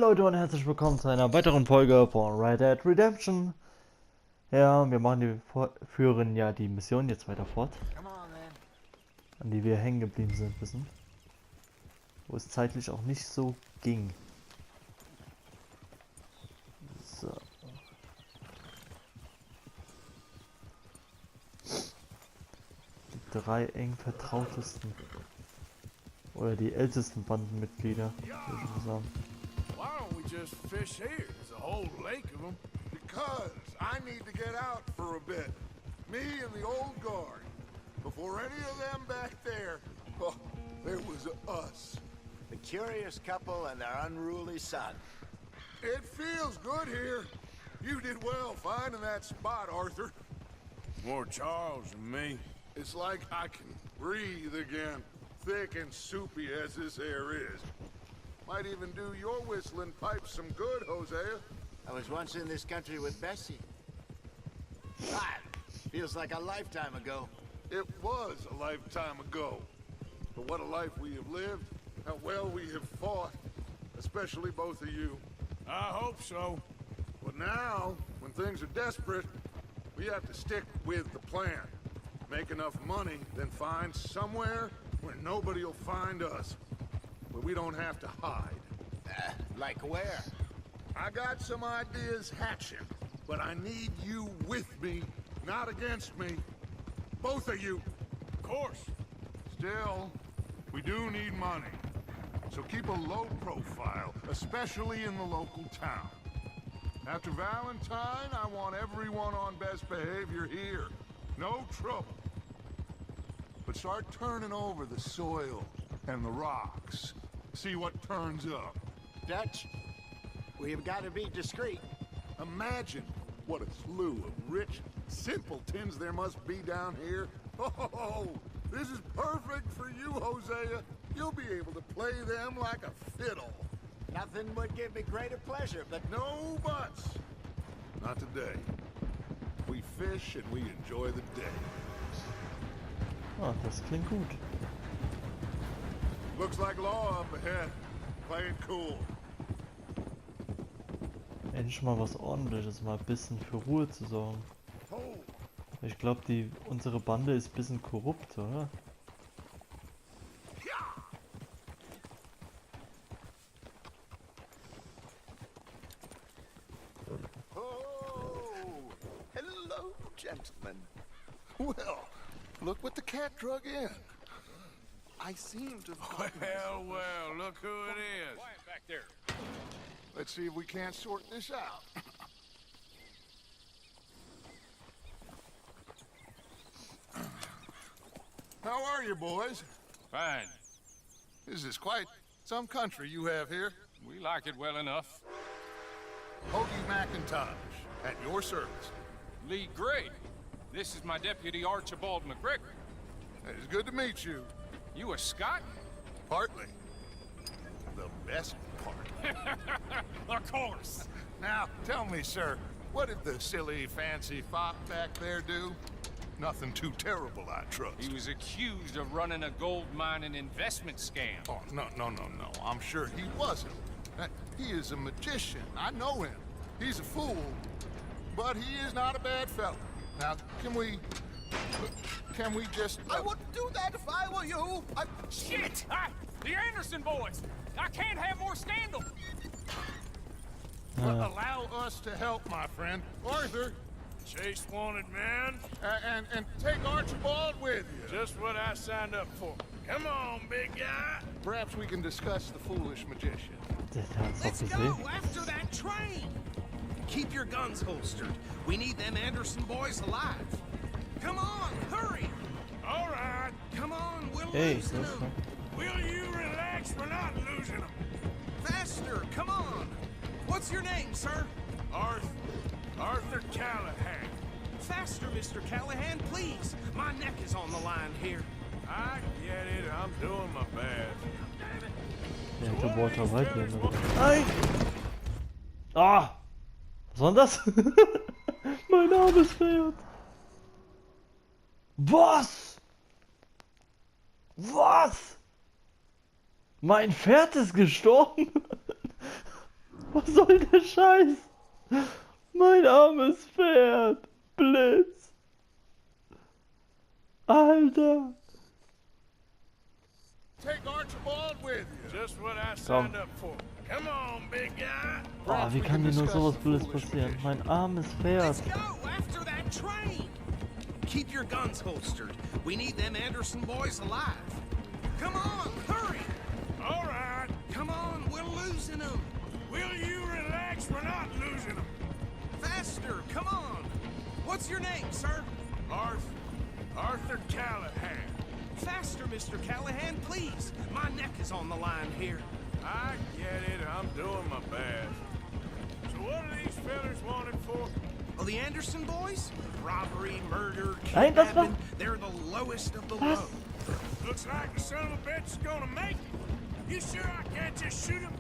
Leute und herzlich willkommen zu einer weiteren Folge von Red Dead Redemption. Ja, führen ja die Mission jetzt weiter fort, an die wir hängen geblieben sind, wissen. Wo es zeitlich auch nicht so ging. So. Die drei eng vertrautesten oder die ältesten Bandenmitglieder, würde ich mal sagen. Why don't we just fish here? There's a whole lake of them. Because I need to get out for a bit. Me and the old guard. Before any of them back there, oh, there was us. The curious couple and their unruly son. It feels good here. You did well finding that spot, Arthur. More Charles than me. It's like I can breathe again. Thick and soupy as this air is. Might even do your whistling pipes some good, Hosea. I was once in this country with Bessie. God, feels like a lifetime ago. It was a lifetime ago. But what a life we have lived. How well we have fought. Especially both of you. I hope so. But now, when things are desperate, we have to stick with the plan. Make enough money, then find somewhere where nobody will find us. Where we don't have to hide. Like where? I got some ideas hatching, but I need you with me, not against me. Both of you. Of course. Still, we do need money. So keep a low profile, especially in the local town. After Valentine, I want everyone on best behavior here. No trouble. But start turning over the soil and the rocks. See what turns up. Dutch, we've got to be discreet. Imagine what a slew of rich simpletons there must be down here. Oh, this is perfect for you, Hosea. You'll be able to play them like a fiddle. Nothing would give me greater pleasure, but No buts. Not today. We fish and we enjoy the day. Ah, das klingt gut. Looks like law up ahead. Play it cool. Endlich mal was Ordentliches, mal ein bisschen für Ruhe zu sorgen. Ich glaube, unsere Bande ist ein bisschen korrupt, oder? oh, hello, gentlemen. Well, look what the cat drug in. I seem to have... Well, look who it is. Quiet back there. Let's see if we can't sort this out. How are you, boys? Fine. This is quite some country you have here. We like it well enough. Hoagie McIntosh, at your service. Lee Gray. This is my deputy Archibald McGregor. It's good to meet you. You a Scot? Partly. The best part. Of course. Now, tell me, sir, what did the silly, fancy fop back there do? Nothing too terrible, I trust. He was accused of running a gold mining investment scam. Oh, no. I'm sure he wasn't. He is a magician. I know him. He's a fool, but he is not a bad fellow. Now, can we just... I wouldn't do that if I were you. Shit! The Anderson boys! I can't have more scandal! allow us to help, my friend. Arthur, Chase wanted man. and take Archibald with you. Just what I signed up for. Come on, big guy. Perhaps we can discuss the foolish magician. Der hat's doch Let's gesehen. go after that train. Keep your guns holstered. We need them Anderson boys alive. Come on, hurry. All right. Come on, we'll Hey, lose das them. Will you relax? We're not losing them. Faster, come on. What's your name, sir? Arthur Callahan. Faster, Mr. Callahan, please. My neck is on the line here. I get it. I'm doing my best. Der hätte Walter White werden müssen. Nein! Ah! Was war denn das? Mein armes Pferd! Was? Was? Mein Pferd ist gestorben? Was soll der Scheiß? Mein armes Pferd. Blitz. Alter. Take Archibald with you. Just what I Komm. signed up for. Come on, big guy. Oh, wie kann dir nur sowas Blödes passieren? Mein armes Pferd. Let's go after that train. Keep your guns holstered. We need them Anderson boys alive. Come on, hurry. All right. Come on, we're losing them. Will you relax? We're not losing them. Faster, come on. What's your name, sir? Arthur Callahan. Faster, Mr. Callahan, please. My neck is on the line here. I get it. I'm doing my best. So what are these fellas wanted for? Oh, the Anderson boys? Robbery, murder, Nein, das war... kidnapping. They're the lowest of the low. Looks like the son of a bitch is gonna make it. You sure I can't just shoot him?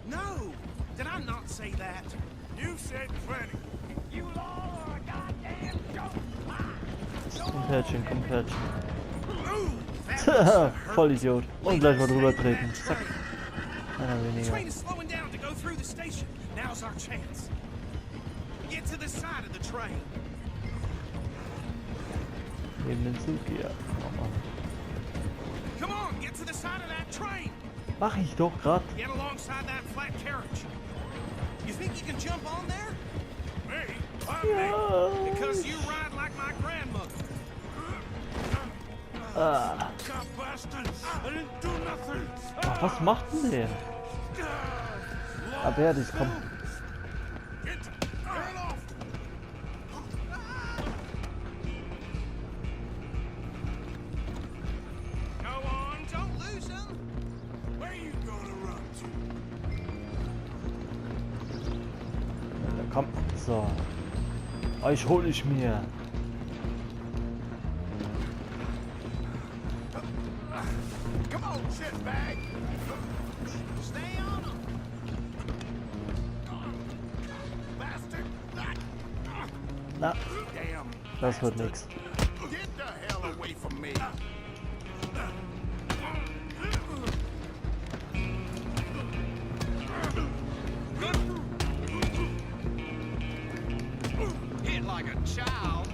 No, did I not say that? You said plenty. You all are a goddamn joke. Komm, Pferdchen, komm, Pferdchen. Ooh, that was Voll Idiot. Und gleich mal drüber treten. Zack. Einer The weniger. train is slowing down to go through the station. Now's our chance. Get to the side of the train. Neben den Zug, ja. Come on, get to the side of that train. Mach ich doch grad. Get alongside that flat carriage. You think you can jump on there? Me? Why me? Ja. Because you ride like my grandmother. Ah. God bastard! I didn't do nothing. Ach, was macht denn der? Aber dich, komm. Get off! Go on, don't lose them. Where you gonna run to? Ja, komm. So. Euch hol ich mir. Come on, shitbag! Stay on them. Bastard! Na, Damn! das wird nix. Get the hell away from me! Hit like a child.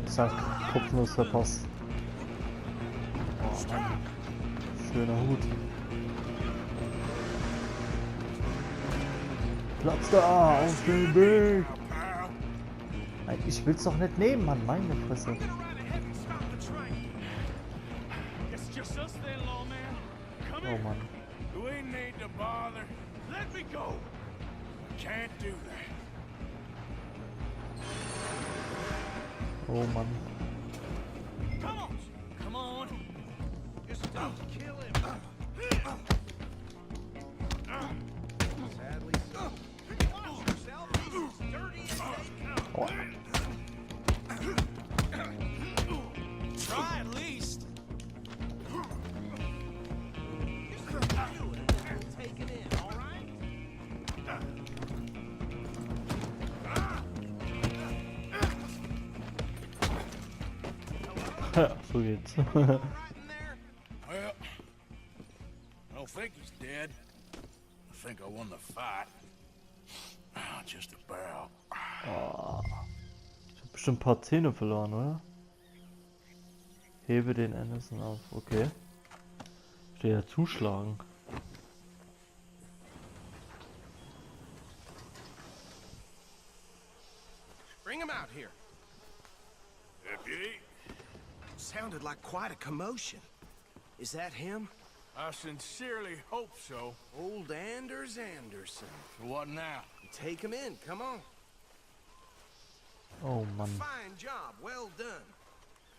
Zack, Kopfnuss verpasst. Oh Mann. Schöner Hut. Platz da, auf den Weg! Nein, ich will's doch nicht nehmen, Mann, meine Fresse. I'm gonna ride ahead and stop the train. It's just us then, lawman. Come Oh here. Mann. We need to bother. Let me go. Can't do that. Oh Mann. Come on. Come on. Just don't kill him. Sadly so. Watch yourself. He's as dirty as they come. Try at least. Just do it and take it in, all right? So geht's. Right in there. Well, I don't think he's dead. I think I won the fight. Ah, just about. Oh. Ich hab bestimmt ein paar Zähne verloren, oder? Hebe den Anderson auf, okay. Ich will ja zuschlagen. Bring him out here. Deputy, Sounded like quite a commotion. Is that him? I sincerely hope so. Old Anders Anderson. So what now? Take him in, come on. Oh Mann. Fine job, well done.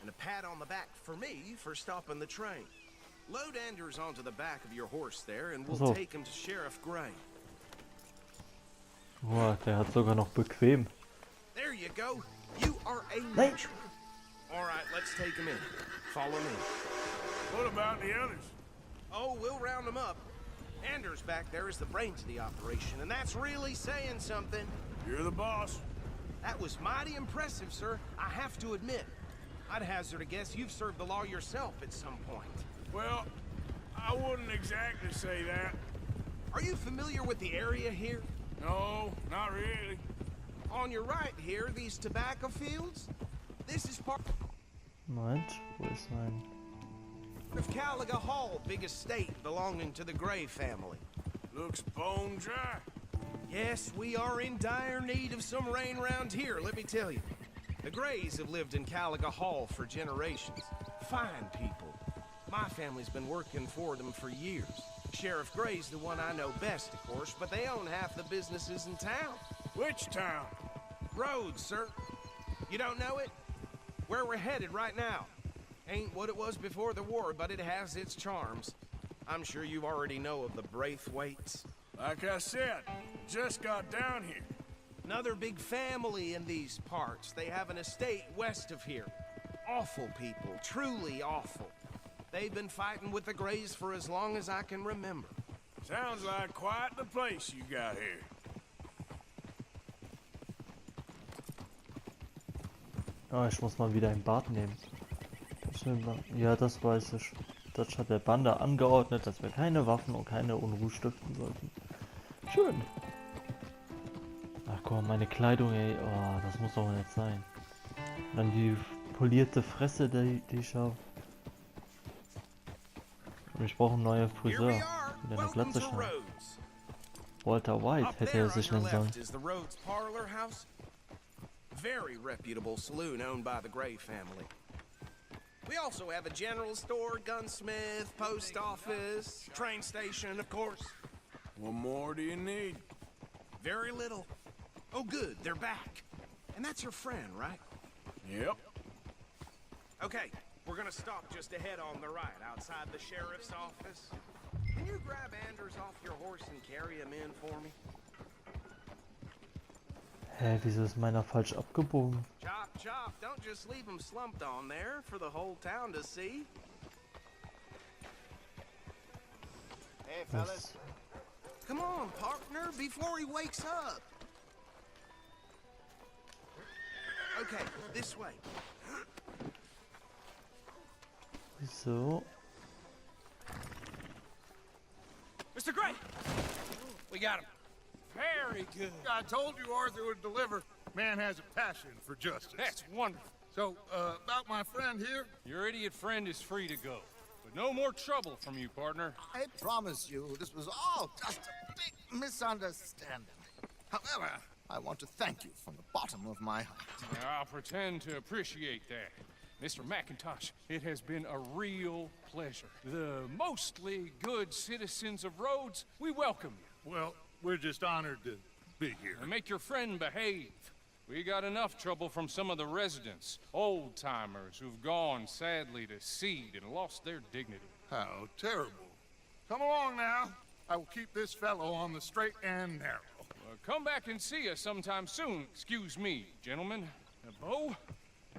And a pat on the back for me for stopping the train. Load Anders onto the back of your horse there and we'll So. take him to Sheriff Gray. Boah, der hat sogar noch bequem. There you go. You are a Nein. natural. All right, let's take him in. Follow me. What about the others? Oh, we'll round them up. Anders back there is the brains of the operation, and that's really saying something. You're the boss. That was mighty impressive, sir. I have to admit. I'd hazard a guess you've served the law yourself at some point. Well, I wouldn't exactly say that. Are you familiar with the area here? No, not really. On your right here, these tobacco fields? This is part Moment, wo ist mein... of Caliga Hall, big estate belonging to the Gray family. Looks bone dry. Yes, we are in dire need of some rain around here, let me tell you. The Grays have lived in Caliga Hall for generations. Fine people. My family's been working for them for years. Sheriff Gray's the one I know best, of course, but they own half the businesses in town. Which town? Rhodes, sir. You don't know it? Where we're headed right now. Ain't what it was before the war, but it has its charms. I'm sure you already know of the Braithwaites. Like I said, just got down here. Another big family in these parts. They have an estate west of here. Awful people, truly awful. They've been fighting with the Grays for as long as I can remember. Sounds like quite the place you got here. Ah, ich muss mal wieder ein Bad nehmen. Ja, das weiß ich. Das hat der Bande angeordnet, dass wir keine Waffen und keine Unruhe stiften sollten. Schön. Ach komm, meine Kleidung, ey. Oh, das muss doch nicht sein. Und dann die polierte Fresse, die ich habe. Und ich brauche einen neuen Friseur. Wieder eine Glatze schneiden. Walter White hätte er sich nennen sollen. Very reputable saloon owned by the Gray family. We also have a general store, gunsmith, post office, train station, of course. What more do you need? Very little. Oh good, they're back. And that's your friend, right? Yep. Okay, we're gonna stop just ahead on the right, outside the sheriff's office. Can you grab Anders off your horse and carry him in for me? Hä, wieso ist meiner falsch abgebogen? Chop, chop, don't just leave him slumped on there for the whole town to see. Hey, fellas. Come on, partner, before he wakes up. Okay, this way. So. Mr. Gray! We got him. Very good. I told you Arthur would deliver. Man has a passion for justice. That's wonderful. So, about my friend here? Your idiot friend is free to go. But no more trouble from you, partner. I promise you, this was all just a big misunderstanding. However, I want to thank you from the bottom of my heart. I'll pretend to appreciate that. Mr. McIntosh, it has been a real pleasure. The mostly good citizens of Rhodes, we welcome you. Well, we're just honored to be here. And make your friend behave. We got enough trouble from some of the residents, old-timers who've gone, sadly, to seed and lost their dignity. How terrible. Come along now. I will keep this fellow on the straight and narrow. Come back and see us sometime soon. Excuse me, gentlemen. Bo,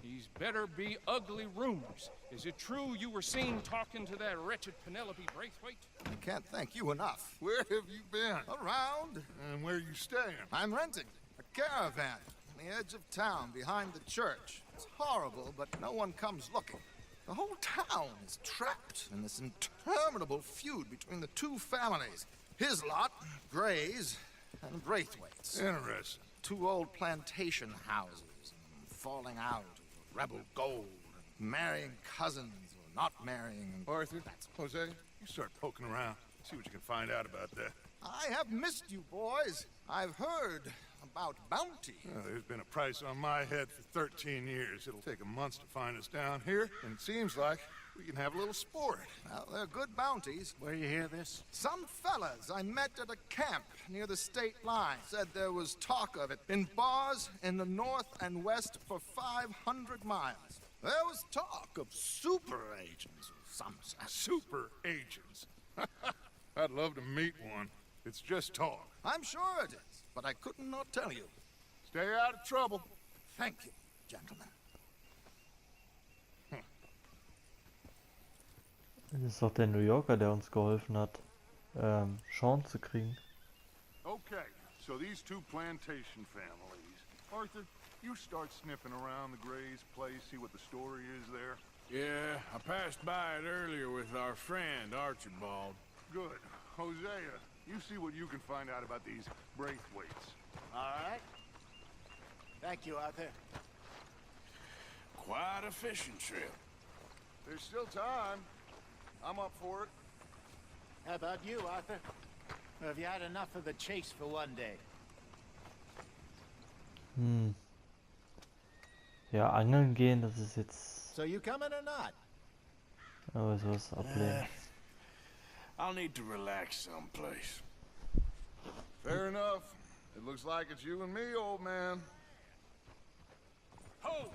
these better be ugly rumors. Is it true you were seen talking to that wretched Penelope Braithwaite? I can't thank you enough. Where have you been? Around. And where are you staying? I'm renting a caravan on the edge of town behind the church. It's horrible, but no one comes looking. The whole town is trapped in this interminable feud between the two families. His lot, Gray's, and Braithwaite's. Interesting. Two old plantation houses, and falling out over rebel gold, and marrying cousins or not marrying. Arthur, Jose, you start poking around. See what you can find out about that. I have missed you, boys. I've heard about bounty. Well, there's been a price on my head for 13 years. It'll take a month to find us down here, and it seems like we can have a little sport. Well, they're good bounties. Where you hear this? Some fellas I met at a camp near the state line said there was talk of it in bars in the north and west for 500 miles. There was talk of super agents of some sort. Super agents. I'd love to meet one. It's just talk. I'm sure it is, but I couldn't not tell you. Stay out of trouble. Thank you, gentlemen. Das ist doch der New Yorker, der uns geholfen hat, Sean zu kriegen. Okay, so these two plantation families, Arthur, you start sniffing around the Gray's place, see what the story is there. Yeah, I passed by it earlier with our friend, Archibald. Good. Hosea, you see what you can find out about these Braithwaites. All right. Thank you, Arthur. Quite a fishing trip. There's still time. I'm up for it. How about you, Arthur? Or have you had enough of the chase for one day? Ja, angeln gehen, das ist jetzt... So you coming or not? Aber sowas ablehnen. I'll need to relax someplace. Fair enough. It looks like it's you and me, old man. Ho!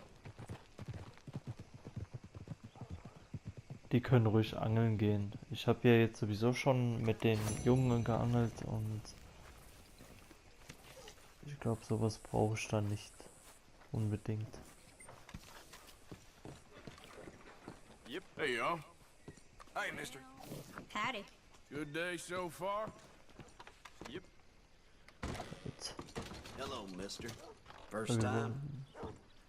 Die können ruhig angeln gehen. Ich habe ja jetzt sowieso schon mit den Jungen geangelt und ich glaube, sowas brauche ich dann nicht unbedingt. Yep. Hey, y'all. Hey, mister. Howdy. Good day so far? Yep. Gut. Hello, mister. First time?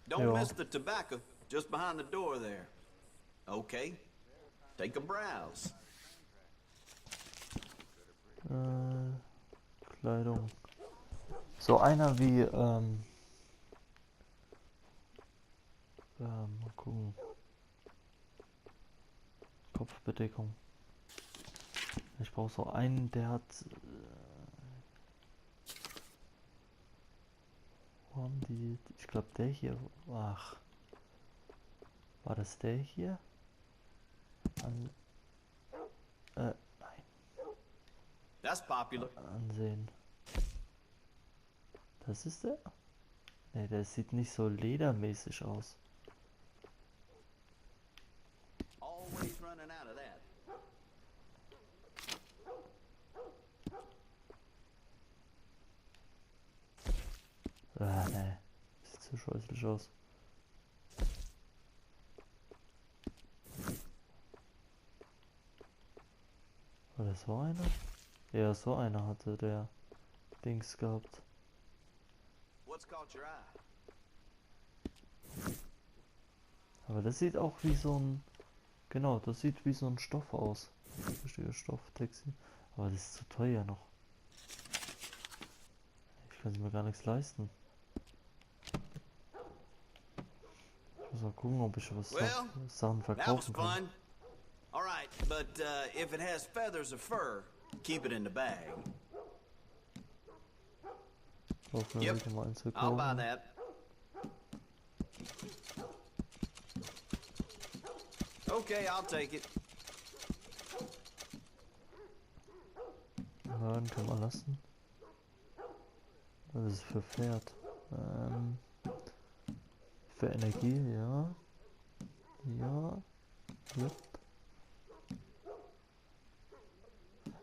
Don't miss the tobacco, just behind the door there. Okay. Take a browse. Kleidung. So einer wie, mal gucken. Kopfbedeckung. Ich brauche so einen, der hat, wo haben die, ich glaube der hier, ach, war das der hier? Nein. That's popular. Ansehen. Das ist der? Ne, der sieht nicht so ledermäßig aus. Always running out of that. Ne. Sieht so scheußlich aus. War das so einer? Ja, so einer hatte der Dings gehabt. What's caught your eye? Aber das sieht auch wie so ein... Genau, das sieht wie so ein Stoff aus. Richtiger Stofftextil. Aber das ist zu teuer noch. Ich kann mir gar nichts leisten. Ich muss mal gucken, ob ich was Sachen verkaufen kann. All right, but if it has feathers or fur, keep it in the bag. Yep, I'll buy that. Okay, I'll take it. Hören kann man lassen. Das ist für Pferd. Für Energie, ja. Ja. Yep.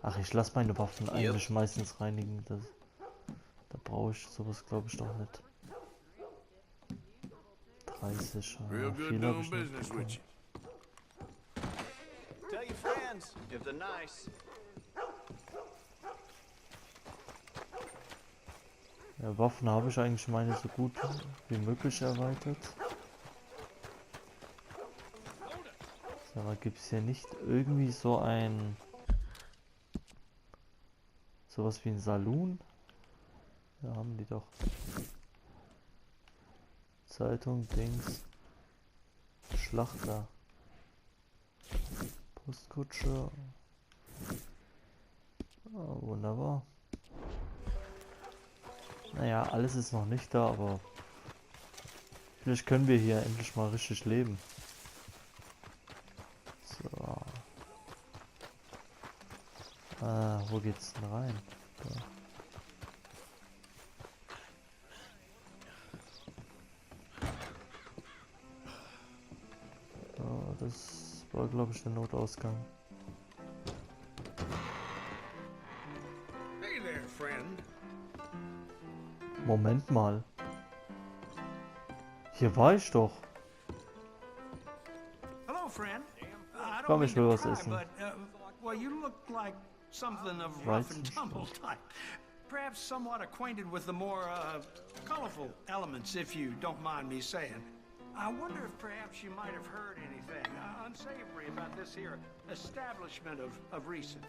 Ach, ich lasse meine Waffen eigentlich meistens reinigen. Da brauche ich sowas, glaube ich, doch nicht. 30. Real good viel habe doing ich business nicht with you. Tell your friends if they're nice. Ja, Waffen habe ich eigentlich meine so gut wie möglich erweitert. So, aber gibt es hier nicht irgendwie so ein... Sowas wie ein Saloon? Ja, haben die doch. Zeitung, Dings. Schlachter. Postkutsche. Oh, wunderbar. Naja, alles ist noch nicht da, aber vielleicht können wir hier endlich mal richtig leben. So. Wo geht's denn rein? Da. So, das war, glaube ich, der Notausgang. Hey there, friend. Moment mal. Hier war ich doch. Hello, friend. I Komm, don't ich mean will to was pry, essen. but well, you look like something of Right. rough and tumble type. perhaps somewhat acquainted with the more, colorful elements, if you don't mind me saying. I wonder if perhaps you might have heard anything unsavory about this here establishment of recent.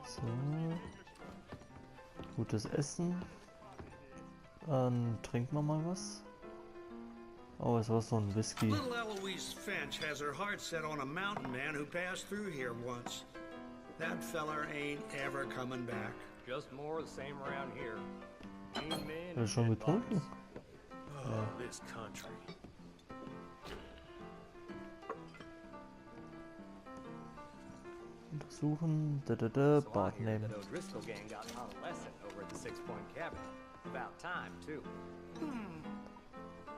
So. Gutes Essen. Trinken wir mal was. Oh, es war so ein Whisky. Little Eloise Finch has her heart set on a mountain man who passed through here once. That feller ain't ever coming back. Just more of the same around here. Amen. Er ist schon getrunken. Oh, this country. Untersuchen. Bad nehmen. The O'Driscoll gang got taught a lesson over at the 6 Point Cabin. About time, too.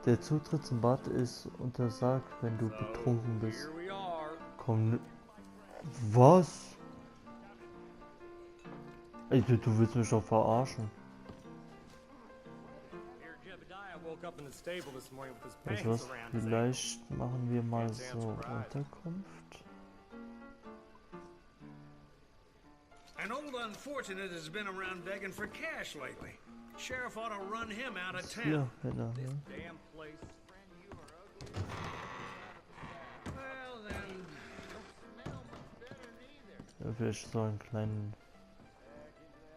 Der Zutritt zum Bad ist untersagt, wenn du betrunken bist. Here we are. Komm. Was? Ey, du willst mich doch verarschen. Here, Jebediah woke up in the stable this morning with his Weißt du pants was? around his ankles. Vielleicht machen wir mal so Unterkunft. An old unfortunate has been around begging for cash lately. Sheriff ought to run him out of Hier, town. Henna, This ne? damn place. Well then, Ja, vielleicht so einen kleinen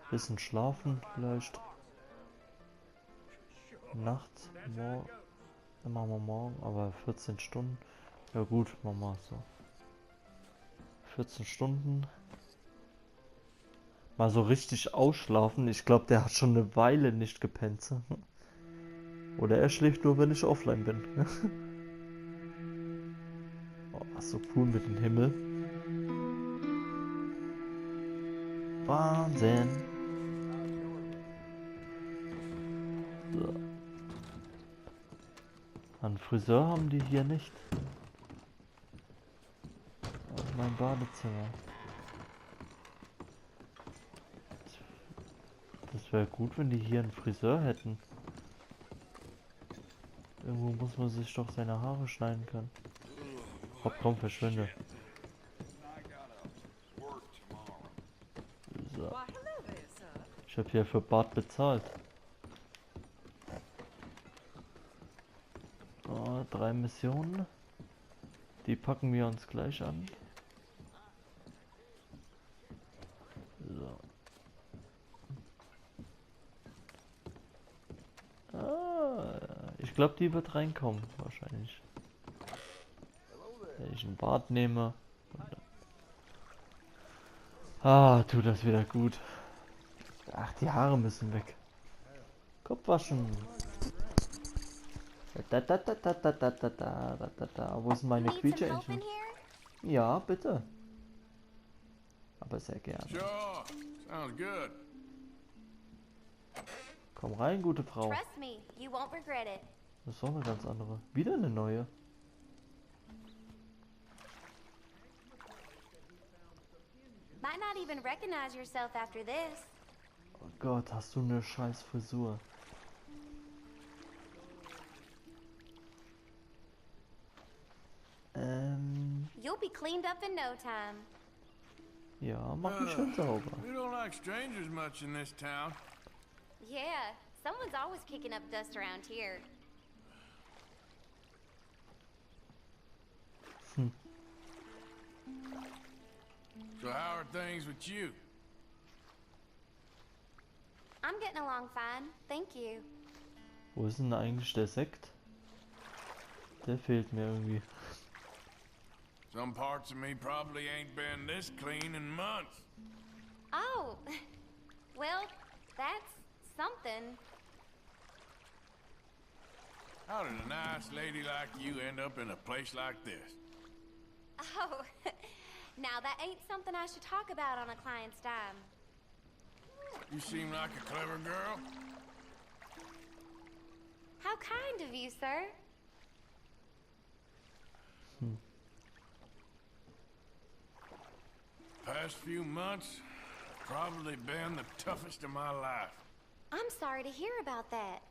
bisschen schlafen, vielleicht. Nacht, dann machen wir morgen, aber 14 Stunden. Ja gut, machen wir so. 14 Stunden. Mal so richtig ausschlafen. Ich glaube, der hat schon eine Weile nicht gepennt. Oder er schläft nur, wenn ich offline bin. Oh, so cool mit dem Himmel. Wahnsinn. So. Einen Friseur haben die hier nicht. Oh, mein Badezimmer. Das wäre gut, wenn die hier einen Friseur hätten. Irgendwo muss man sich doch seine Haare schneiden können. Hopp, komm, verschwinde. So. Ich habe hier für Bart bezahlt. Oh, 3 Missionen. Die packen wir uns gleich an. So. Ich glaube, die wird reinkommen, wahrscheinlich. Wenn ich ein Bad nehme. Tut das wieder gut. Ach, die Haare müssen weg. Kopf waschen. Wo sind meine Quietscheentchen? Ja, bitte. Aber sehr gerne. Sure, sounds good. Komm rein, gute Frau. Trust me, you won't regret it. Das ist auch eine ganz andere. Wieder eine neue. Might not even recognize yourself after this. Oh Gott, hast du eine scheiß Frisur. You'll be cleaned up in no time. Ja, mach mich schön sauber. We don't like strangers much in this town. Yeah, someone's always kicking up dust around here. So how are things with you? I'm getting along fine, thank you. Wo ist denn eigentlich der Sekt? Der fehlt mir irgendwie. Some parts of me probably ain't been this clean in months. Oh, well, that's something. How did a nice lady like you end up in a place like this? Oh, now that ain't something I should talk about on a client's dime. You seem like a clever girl. How kind of you, sir. Past few months, probably been the toughest of my life. I'm sorry to hear about that.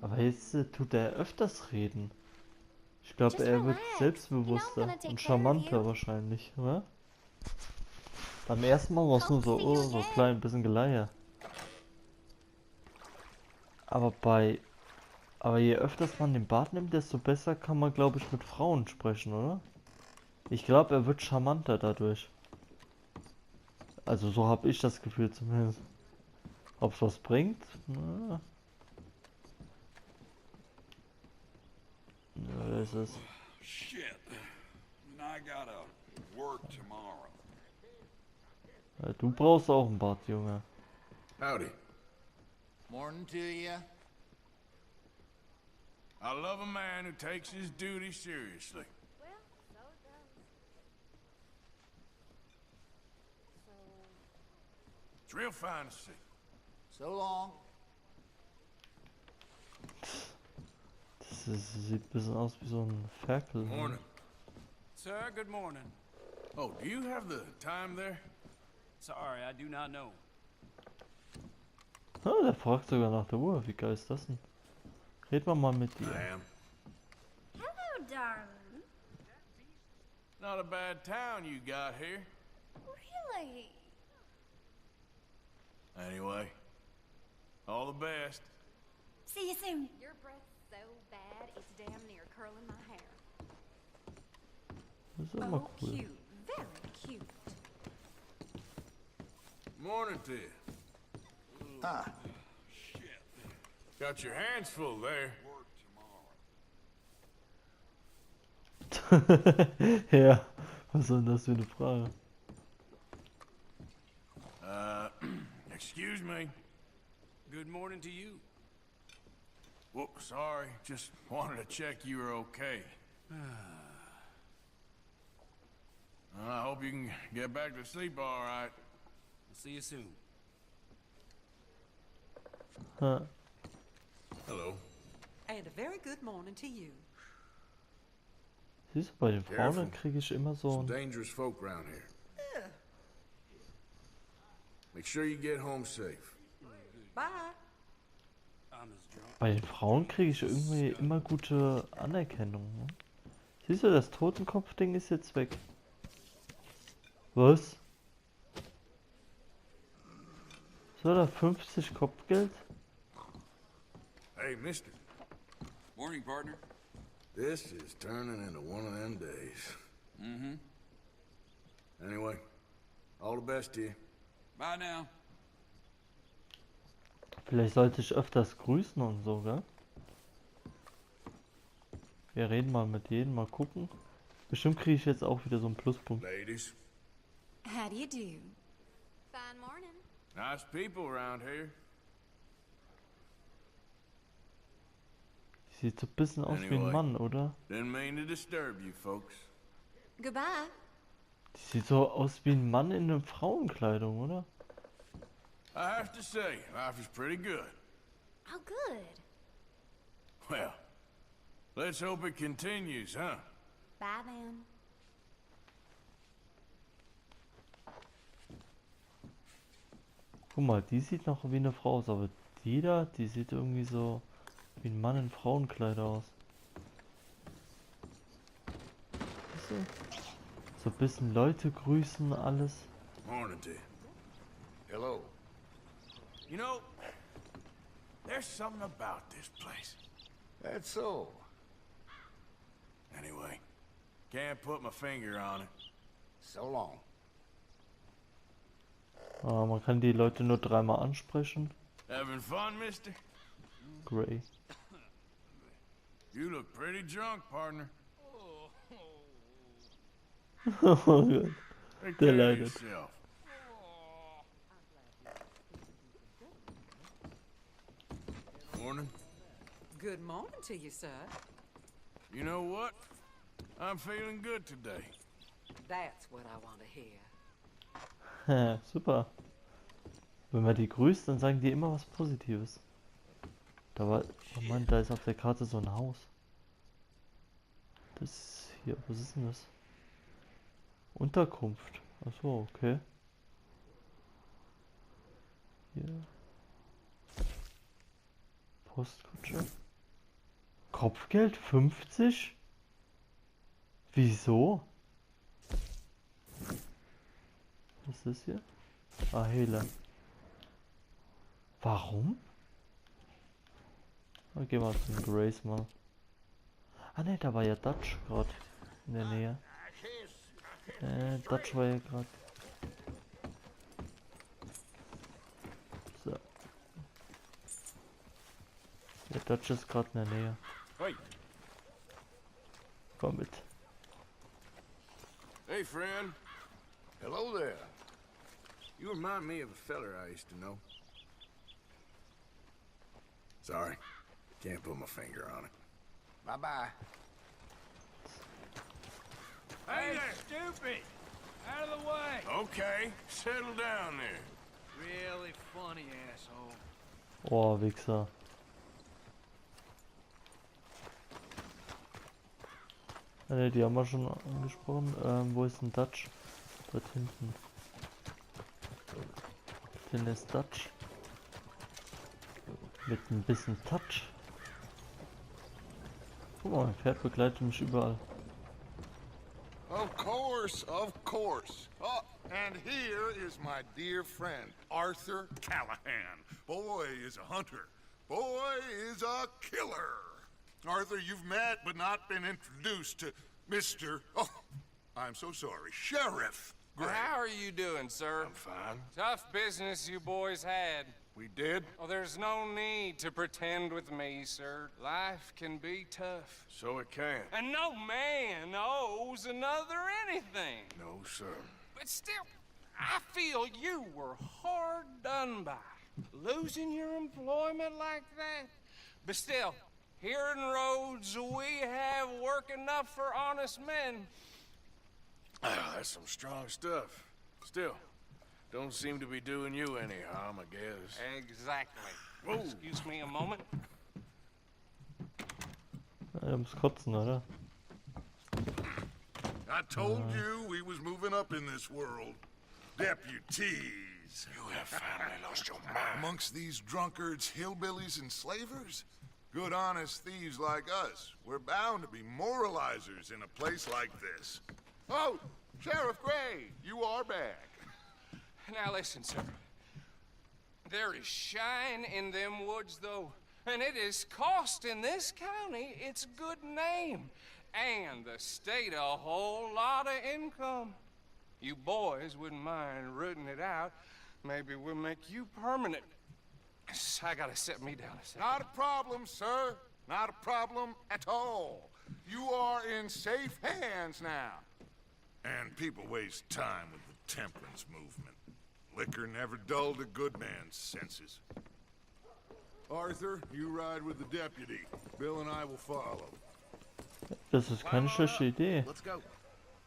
Aber jetzt tut er öfters reden. Ich glaube, Just er wird relax. selbstbewusster You know I'm gonna take und care of charmanter you. wahrscheinlich, oder? Beim ersten Mal war es nur Hope so, to see oh, you so again. klein, bisschen Geleier. Aber je öfters man den Bart nimmt, desto besser kann man, glaube ich, mit Frauen sprechen, oder? Ich glaube, er wird charmanter dadurch. Also so habe ich das Gefühl zumindest. Ob es was bringt? Na. Ja, wer ist es? Shit. I gotta work tomorrow. Ja, du brauchst auch einen Bart, Junge. Howdy. Morning to you. I love a man who takes his duty seriously. Well, so it goes. It's real fine to see. So long. Sieht ein bisschen aus wie so ein Ferkel. Morning. Sir, good morning. Oh, do you have the time there? Sorry, I do not know. Ah, der fragt sogar nach der Uhr. Wie geil ist das denn? Red mal mit dir. I am. Hello, darling. Not a bad town you got here. Really? Anyway, all the best. See you soon. Your breath's so bad, it's damn near curling my hair. Das ist immer cool. Cute. Very cute. Morning to you. Ah, Shit. Got your hands full there. Ja, was soll denn das für eine Frage? Excuse me. Good morning to you. Whoops, sorry. Just wanted to check you were okay. I hope you can get back to sleep all right. I'll see you soon. Ha. Hello. And a very good morning to you. Siehst du, bei den Frauen dann kriege ich immer so Some ein... dangerous folk around here. Make sure you get home safe. Bye. I'm as drunk. Bei den Frauen kriege ich irgendwie immer gute Anerkennung. Ne? Siehst du, das Totenkopf-Ding ist jetzt weg. Was? Was war da? 50 Kopfgeld? Hey, mister. Morning, partner. This is turning into one of them days. Mm-hmm. Anyway, all the best to you. Bye now. Vielleicht sollte ich öfters grüßen und so, gell? Wir reden mal mit jedem, mal gucken. Bestimmt kriege ich jetzt auch wieder so einen Pluspunkt. Ladies. How do you do? Fine morning. Nice people around here. Sieht so ein bisschen aus wie ein Mann, oder? Didn't mean to disturb you folks. Goodbye. Die sieht so aus wie ein Mann in einer Frauenkleidung, oder? I have to say, life is pretty good. Oh, good. Well, let's hope it continues, huh? Bye then. Guck mal, die sieht noch wie eine Frau aus, aber die da, die sieht irgendwie so wie ein Mann in Frauenkleider aus. Siehst du? So ein bisschen Leute grüßen, alles. Morning to you. Hello. You know, there's something about this place. That's so. Anyway, can't put my finger on it. So long. Ah, man kann die Leute nur dreimal ansprechen. Having fun, mister? Gray. You look pretty drunk, partner. Oh Gott, Take der care of leidet. yourself. Morning. Good morning to you, sir. You know what? I'm feeling good today. That's what I want to hear. Super. Wenn man die grüßt, dann sagen die immer was Positives. Da war, oh Mann, da ist auf der Karte so ein Haus. Das hier, was ist denn das? Unterkunft. Achso, okay. Hier. Postkutsche. Kopfgeld 50? Wieso? Was ist das hier? Aushilfe. Warum? Okay, mal zum Grace mal. Ah ne, da war ja Dutch gerade in der Nähe. Dutch war ja gerade. So. Der Dutch ist gerade in der Nähe. Hey. Komm mit. Hey, friend. Hello there. You remind me of a feller I used to know. Sorry. Can't put my finger on it. Bye-bye. Hey there, stupid! Out of the way! Okay, settle down there. Really funny, asshole. Oh, Wichser. Ne, die haben wir schon angesprochen. Wo ist ein Dutch? Dort hinten. Den ist Dutch. Mit ein bisschen Touch. Guck mal, mein Pferd begleitet mich überall. Of course, of course. Oh, and here is my dear friend, Arthur Callahan. Boy is a hunter. Boy is a killer. Arthur, you've met but not been introduced to Mr. Oh, I'm so sorry, Sheriff Gray. How are you doing, sir? I'm fine. Tough business you boys had. We did? Oh, there's no need to pretend with me, sir. Life can be tough. So it can. And no man owes another anything. No, sir. But still, I feel you were hard done by. Losing your employment like that. But still, here in Rhodes, we have work enough for honest men. That's some strong stuff. Still, don't seem to be doing you any harm, I guess. Exactly. Whoa. Excuse me a moment. Er muss kotzen, oder? I told you we was moving up in this world. Deputies. You have finally lost your mind. Amongst these drunkards, hillbillies, and slavers? Good honest thieves like us. We're bound to be moralizers in a place like this. Oh, Sheriff Gray, you are back. Now listen, sir. There is shine in them woods, though. And it is costing this county its good name. And the state a whole lot of income. You boys wouldn't mind rooting it out. Maybe we'll make you permanent. I gotta set me down a second. Not a problem, sir. Not a problem at all. You are in safe hands now. And people waste time with the temperance movement. Liquor never dulled a good man's senses. Arthur, you ride with the deputy. Bill and I will follow. Das ist keine schlechte Idee. Let's go.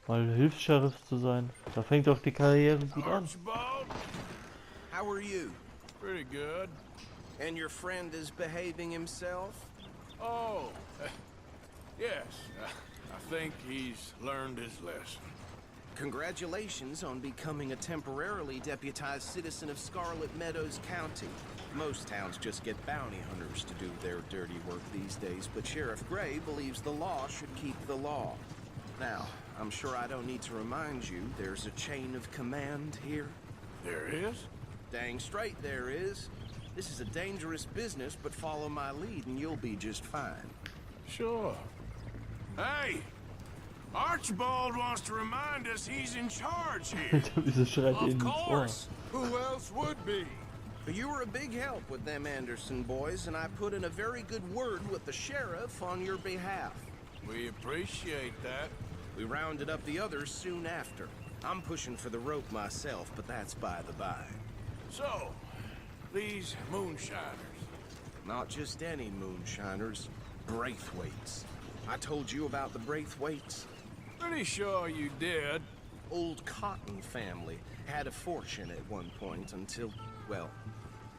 Mal Hilfs-Sheriff zu sein. Da fängt auch die Karriere gut an. Archibald, how are you? Pretty good. And your friend is behaving himself? Oh, yes. I think he's learned his lesson. Congratulations on becoming a temporarily deputized citizen of Scarlet Meadows County. Most towns just get bounty hunters to do their dirty work these days, but Sheriff Gray believes the law should keep the law. Now, I'm sure I don't need to remind you there's a chain of command here. There is? Dang straight there is. This is a dangerous business, but follow my lead and you'll be just fine. Sure. Hey! Archibald wants to remind us he's in charge here. Wieso schreit ihr Of ins Ohr? course. Who else would be? You were a big help with them Anderson boys, and I put in a very good word with the sheriff on your behalf. We appreciate that. We rounded up the others soon after. I'm pushing for the rope myself, but that's by the by. So, these moonshiners. Not just any moonshiners, Braithwaites. I told you about the Braithwaites. Pretty sure you did. Old Cotton family had a fortune at one point until, well,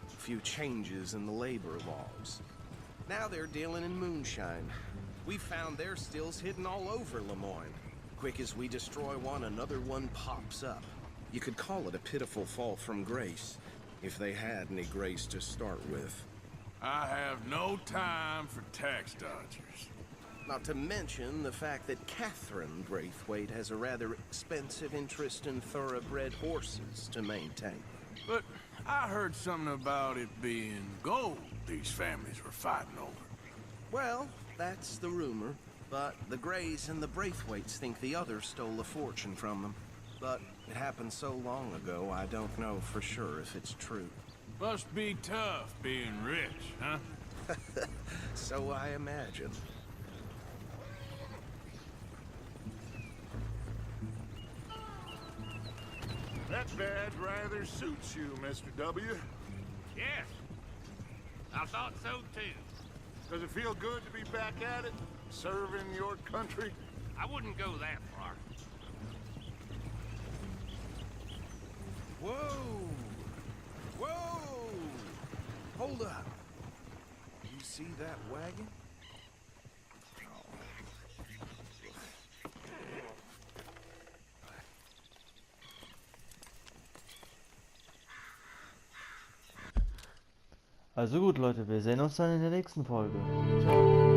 a few changes in the labor laws. Now they're dealing in moonshine. We found their stills hidden all over Lemoyne. Quick as we destroy one, another one pops up. You could call it a pitiful fall from grace, if they had any grace to start with. I have no time for tax dodgers. Not to mention the fact that Catherine Braithwaite has a rather expensive interest in thoroughbred horses to maintain. But I heard something about it being gold these families were fighting over. Well, that's the rumor. But the Greys and the Braithwaites think the others stole a fortune from them. But it happened so long ago, I don't know for sure if it's true. Must be tough being rich, huh? So I imagine. That badge rather suits you, Mr. W. Yes. I thought so, too. Does it feel good to be back at it? Serving your country? I wouldn't go that far. Whoa! Whoa! Hold up. You see that wagon? Also gut, Leute, wir sehen uns dann in der nächsten Folge. Ciao.